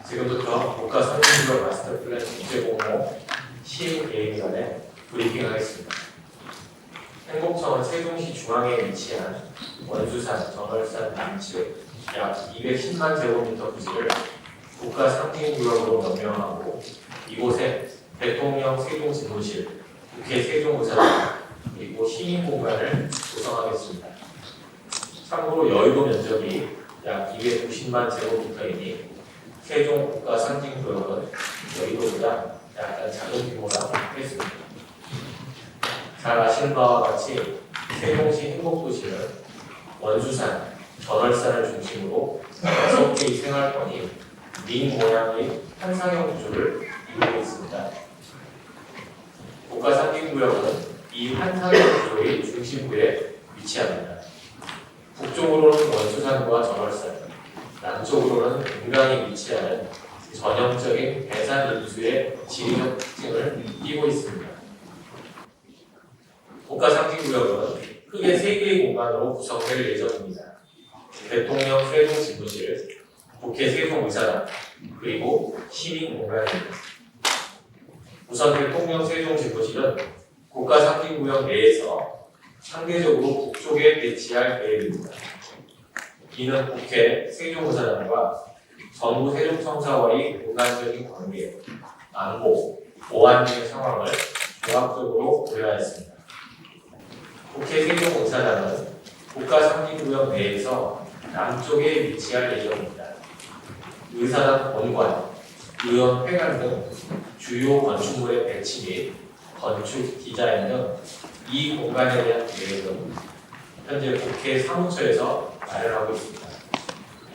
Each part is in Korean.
지금부터 국가 상징구역 마스터 플랜 국제공모 시행 계획안에 브리핑하겠습니다. 행복청은 세종시 중앙에 위치한 원수산, 전월산 남측 약 210만 제곱미터 부지를 국가 상징구역으로 명명하고 이곳에 대통령 세종집무실, 국회 세종의사당 그리고 시민공간을 구성하겠습니다. 참고로 여의도 면적이 약 290만 제곱미터이니 세종 국가 상징구역은 여의도보다 약간 작은 규모라 했습니다. 잘 아시는 바와 같이 세종시 행복도시는 원수산, 전월산을 중심으로 6개의 생활권이 링 모양의 환상형 구조를 이루고 있습니다. 국가 상징구역은 이 환상형 구조의 중심부에 위치합니다. 북쪽으로는 원수산과 전월산, 남쪽으로는 금강이 위치하는 전형적인 배산 인수의 지리적 특징을 띠고 있습니다. 국가 상징구역은 크게 3개의 공간으로 구성될 예정입니다. 대통령 세종집무실, 국회 세종의사당, 그리고 시민공간입니다. 우선 대통령 세종집무실은 국가 상징구역 내에서 상대적으로 북쪽에 배치할 계획입니다. 이는 국회 세종의사당과 정부 세종청사와의 공간적인 관계, 안보, 보안 등의 상황을 종합적으로 고려하였습니다. 국회 세종의사당은 국가 상징구역 내에서 남쪽에 위치할 예정입니다. 의사당 본관, 의원 회관 등 주요 건축물의 배치 및 건축 디자인 등 이 공간에 대한 계획은 현재 국회 사무처에서 마련하고 있습니다.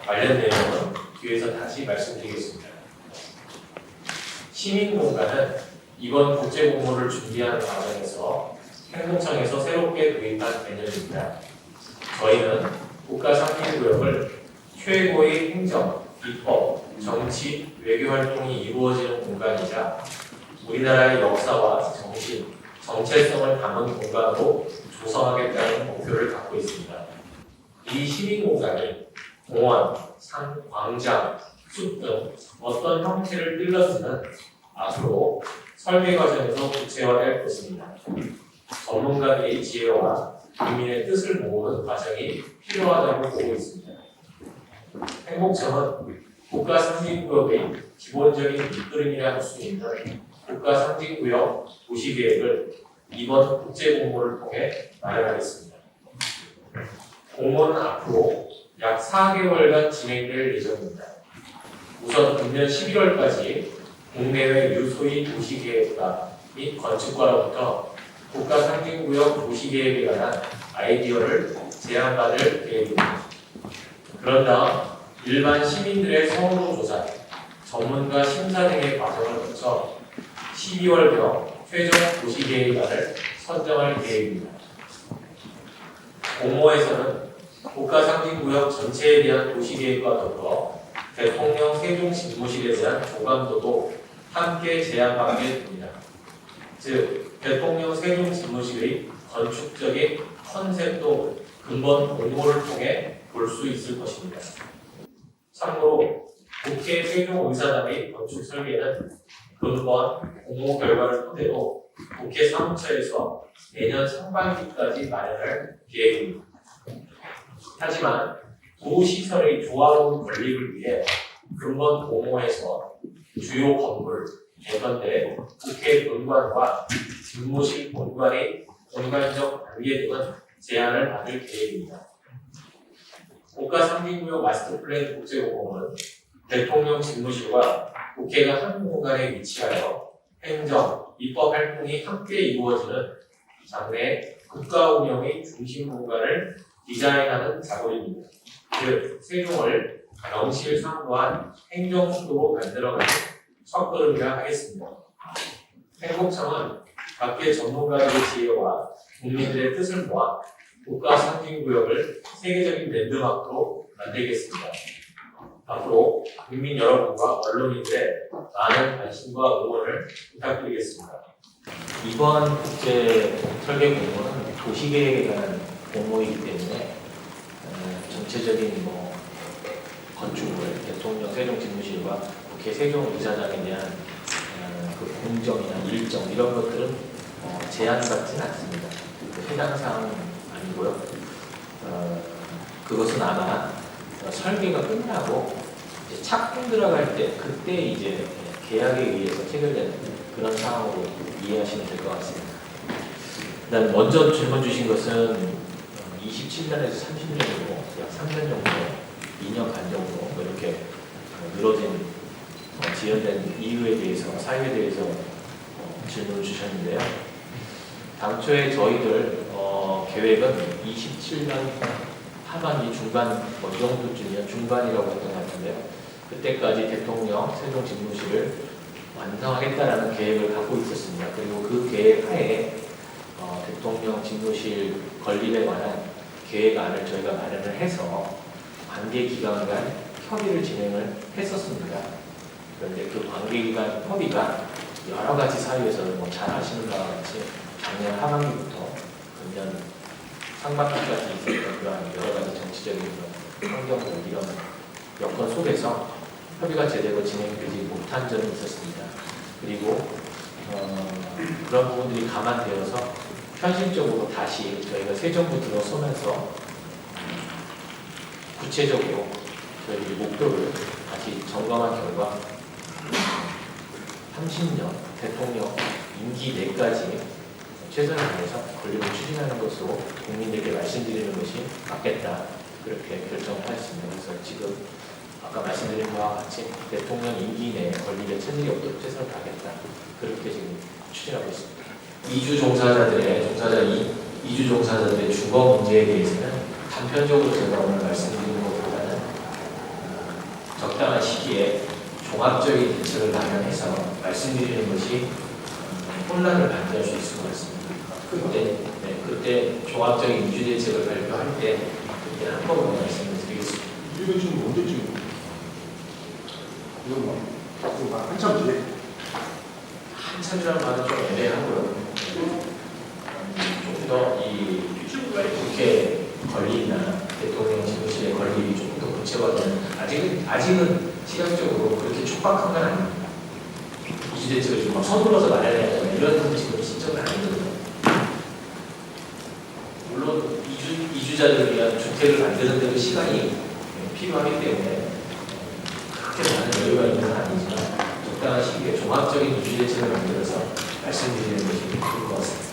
관련 내용은 뒤에서 다시 말씀드리겠습니다. 시민공간은 이번 국제공모를 준비하는 과정에서 행복청에서 새롭게 도입한 개념입니다. 저희는 국가 상징구역을 최고의 행정, 입법, 정치, 외교 활동이 이루어지는 공간이자 우리나라의 역사와 정신, 정체성을 담은 공간으로 조성하겠다는 목표를 갖고 있습니다. 이 시민공간이 공원, 산, 광장, 숲 등 어떤 형태를 띠러지는 앞으로 설계 과정에서 구체화될 것입니다. 전문가들의 지혜와 국민의 뜻을 모으는 과정이 필요하다고 보고 있습니다. 행복청은 국가 상징구역의 기본적인 밑그림이라 할 수 있는 국가 상징구역 도시계획을 이번 국제공모를 통해 마련하겠습니다. 공모는 앞으로 약 4개월간 진행될 예정입니다. 우선 금년 11월까지 국내외 유소의 도시계획가 및 건축가로부터 국가 상징구역 도시계획에 관한 아이디어를 제안받을 계획입니다. 그런 다음 일반 시민들의 선호 조사, 전문가 심사 등의 과정을 거쳐 12월경 최종 도시계획안을 선정할 계획입니다. 공모에서는 국가 상징구역 전체에 대한 도시계획과 더불어 대통령 세종집무실에 대한 조감도도 함께 제안받게 됩니다. 즉, 대통령 세종집무실의 건축적인 컨셉도 근본 공모를 통해 볼 수 있을 것입니다. 참고로 국회 세종의사당의 건축 설계는 근본 공모 결과를 토대로 국회 사무처에서 내년 상반기까지 마련할 계획입니다. 하지만 두 시설의 조화로운 건립을 위해 근본 공모에서 주요 건물, 예컨대 국회 본관과 집무실 본관의 공간적 관계 등은 제안을 받을 계획입니다. 국가 상징구역 마스터 플랜 국제공모는 대통령 집무실과 국회가 한 공간에 위치하여 행정, 입법 활동이 함께 이루어지는 장래 국가 운영의 중심 공간을 디자인하는 작업입니다. 즉, 세종을 명실상부한 행정수도로 만들어가는 첫걸음이라 하겠습니다. 행복청은 각계 전문가들의 지혜와 국민들의 뜻을 모아 국가 상징구역을 세계적인 랜드마크로 만들겠습니다. 앞으로 국민 여러분과 언론인들의 많은 관심과 응원을 부탁드리겠습니다. 이번 국제 설계 공모는 도시계획에 관한 공모이기 때문에 전체적인 건축물, 대통령 세종집무실과 국회 세종이사장에 대한 그 공정이나 일정 이런 것들은 제한받지는 않습니다. 해당 사항은 아니고요. 그것은 아마 설계가 끝나고 이제 착공 들어갈 때 그때 이제 계약에 의해서 체결되는 그런 상황으로 이해하시면 될 것 같습니다. 그다음 먼저 질문 주신 것은 27년에서 30년 정도, 약 3년 정도, 2년 반 정도 뭐 이렇게 늘어진 지연된 이유에 대해서, 사유에 대해서 질문을 주셨는데요. 당초에 저희들 계획은 27년 하반기 중반, 이 정도쯤이면 중반이라고 했던 것 같은데요. 그때까지 대통령 세종집무실을 완성하겠다라는 계획을 갖고 있었습니다. 그리고 그 계획 하에 대통령 집무실 건립에 관한 계획안을 저희가 마련을 해서 관계기관 간 협의를 진행을 했었습니다. 그런데 그 관계기관 협의가 여러 가지 사유에서 잘 아시는 바와 같이 작년 하반기부터 금년 상반기까지 있었던 그러한 여러 가지 정치적인 환경들 이런 여건 속에서 협의가 제대로 진행되지 못한 점이 있었습니다. 그리고 그런 부분들이 감안되어서 현실적으로 다시 저희가 새 정부 들어서면서 구체적으로 저희들이 목표를 다시 점검한 결과 30년 대통령 임기 내까지 최선을 다해서 건립을 추진하는 것으로 국민들께 말씀드리는 것이 맞겠다. 그렇게 결정을 하였습니다. 그래서 지금 아까 말씀드린 바와 같이 대통령 임기 내에 건립에 차질이 없도록 최선을 다하겠다. 그렇게 지금 추진하고 있습니다. 이주 종사자들의 주거 문제에 대해서는 단편적으로 제가 오늘 말씀드리는 것보다는 적당한 시기에 종합적인 대책을 마련해서 말씀드리는 것이 혼란을 방지할 수 있을 것 같습니다. 그때 종합적인 이주 대책을 발표할 때 그때 한꺼번에 말씀을 드리겠습니다. 이거 지금 언제쯤? 이건 한참 뒤에. 한참이라는 말은 좀 애매하고요. 좀 더 이 국회 건립이나 대통령 집무실의 건립이 조금 더 구체화되는 아직은 시각적으로 그렇게 촉박한 건 아닙니다. 이주 대책을 좀 서둘러서 마련해야 되는 이런 지금 시점은 아니거든요. 물론 이주자들을 위한 주택을 만드는 데도 시간이 필요하기 때문에 그렇게 많은 여유가 있는 건 아니지만 적당한 시기에 종합적인 이주 대책을 만들어서 말씀드리는 것이 좋을 것 같습니다.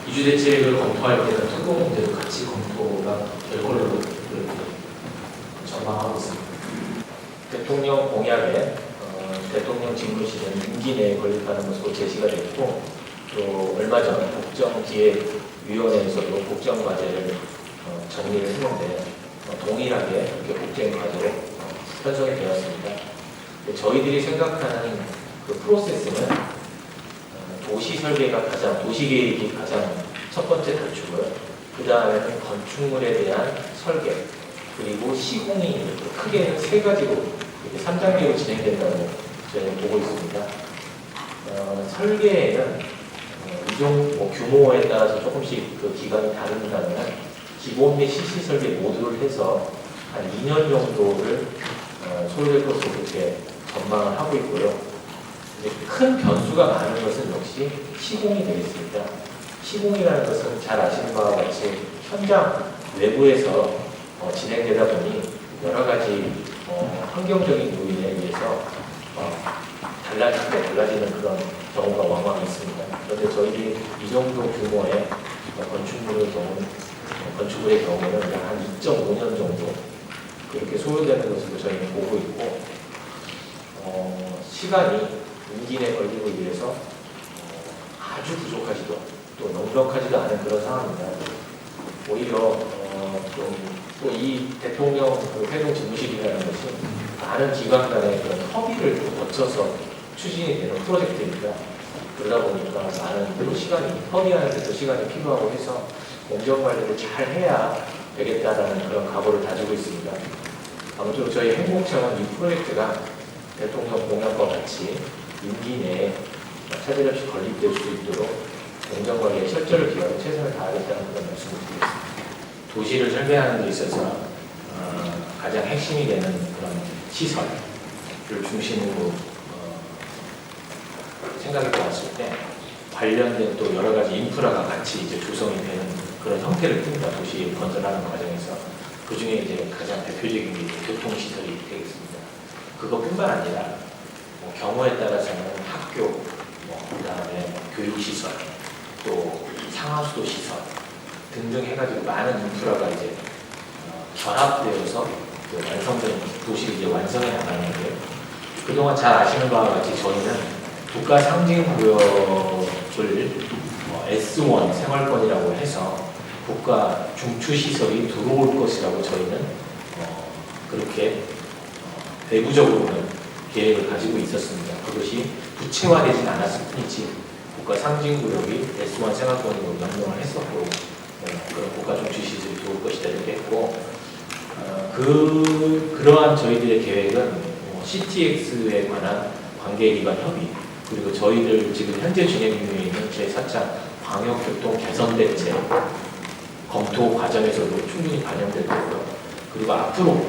이주 대책을 검토할 때는 특공 문제도 같이 검토가 될 걸로 그렇게 전망하고 있습니다. 대통령 공약에 대통령 집무실은 임기 내에 건립하는 것으로 제시가 됐고 또 얼마 전 국정기획위원회에서도 국정과제를 정리를 했는데 동일하게 이렇게 국정과제로 편성이 되었습니다. 저희들이 생각하는 그 프로세스는 도시계획이 가장 첫 번째 단추고요. 그 다음에는 건축물에 대한 설계, 그리고 시공이 크게는 세 가지로 이렇게 3단계로 진행된다고 저희는 보고 있습니다. 설계에는 규모에 따라서 조금씩 그 기간이 다른다면 기본 및 실시 설계 모두를 해서 한 2년 정도를 소요될 것으로 그렇게 전망을 하고 있고요. 큰 변수가 많은 것은 역시 시공이 되겠습니다. 시공이라는 것은 잘 아시는 바와 같이 현장 외부에서 진행되다 보니 여러 가지 환경적인 요인에 의해서 달라지는 그런 경우가 왕왕 있습니다. 그런데 저희들이 이 정도 규모의 건축물의 경우는 약 한 2.5년 정도 그렇게 소요되는 것으로 저희는 보고 있고 시간이 임기 내 건립을 위해서 아주 부족하지도 또 넉넉하지도 않은 그런 상황입니다. 오히려 또 이 대통령 세종 집무실이라는 것이 많은 기관 간의 그런 협의를 거쳐서 추진이 되는 프로젝트입니다. 그러다 보니까 많은 협의하는 데도 시간이 필요하고 해서 공정관리를 잘 해야 되겠다라는 그런 각오를 다지고 있습니다. 아무쪼록 저희 행복청은 이 프로젝트가 대통령 공약과 같이 임기 내에 차질 없이 건립될 수 있도록 공정관리에 철저를 기하고 최선을 다하겠다는 그런 말씀을 드리겠습니다. 도시를 설계하는 데 있어서 가장 핵심이 되는 그런 시설을 중심으로 생각해 보았을 때 관련된 또 여러 가지 인프라가 같이 이제 조성이 되는 그런 형태를 띈다. 도시 건설하는 과정에서 그 중에 이제 가장 대표적인 게 교통시설이 되겠습니다. 그것뿐만 아니라 뭐 경우에 따라서는 학교, 그다음에 교육시설, 또 상하수도 시설 등등 해가지고 많은 인프라가 이제 결합되어서 완성된 도시를 이제 완성해 나가는데 그동안 잘 아시는 바와 같이 저희는 국가 상징구역을 S1 생활권이라고 해서 국가 중추시설이 들어올 것이라고 저희는 그렇게 내부적으로는 계획을 가지고 있었습니다. 그것이 구체화되진 않았을 뿐이지 국가 상징구역이 S1 생활권으로 명명을 했었고 그런 국가 중추시설이 들어올 것이다 이렇게 했고 그러한 저희들의 계획은 CTX에 관한 관계 기관 협의 그리고 저희들 지금 현재 진행 중에 있는 제4차 광역교통 개선대책 검토 과정에서도 충분히 반영될 거고요. 그리고 앞으로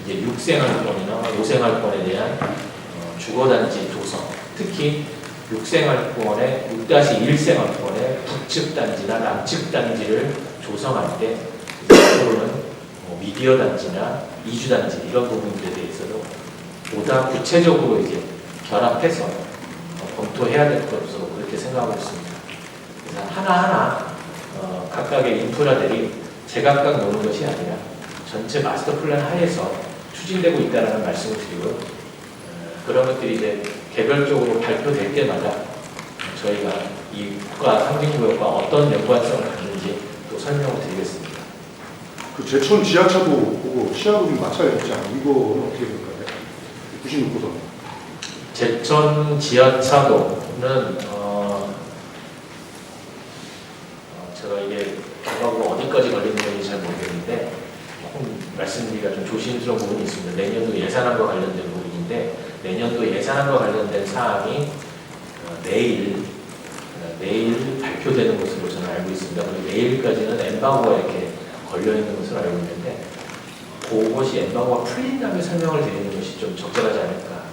이제 6생활권이나 5생활권에 대한 주거단지 조성, 특히 6생활권의 6-1생활권의 북측 단지나 남측 단지를 조성할 때 앞으로는 미디어 단지나 이주 단지 이런 부분들에 대해서도 보다 구체적으로 이제 결합해서 검토해야 될 것으로 그렇게 생각하고 있습니다. 그래서 하나하나 각각의 인프라들이 제각각 노는 것이 아니라 전체 마스터 플랜 하에서 추진되고 있다는 말씀을 드리고 그런 것들이 이제 개별적으로 발표될 때마다 저희가 이 국가 상징구역과 어떤 연관성을 갖는지 또 설명을 드리겠습니다. 그 제천 지하차도 보고 시야도 좀 맞춰야 되지 않아요? 이거는 어떻게 될까요? 96호선. 제천 지하차도는 제가 이게 결과가 어디까지 걸리는 건지 잘 모르겠는데 조금 말씀드리기가 좀 조심스러운 부분이 있습니다. 내년도 예산안과 관련된 부분인데 내년도 예산안과 관련된 사항이 내일 발표되는 것으로 저는 알고 있습니다. 그리고 내일까지는 엠바고가 이렇게 걸려있는 것으로 알고 있는데 그것이 엠바고가 풀린 다음에 설명을 드리는 것이 좀 적절하지 않을까.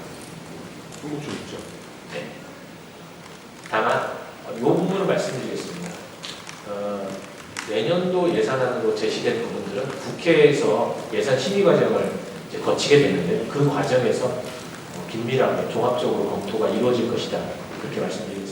한국 좀 있죠. 네. 다만 이 부분을 말씀드리겠습니다. 내년도 예산안으로 제시된 부분들은 국회에서 예산 심의 과정을 이제 거치게 되는데 그 과정에서 긴밀하게 종합적으로 검토가 이루어질 것이다. 그렇게 말씀드립니다.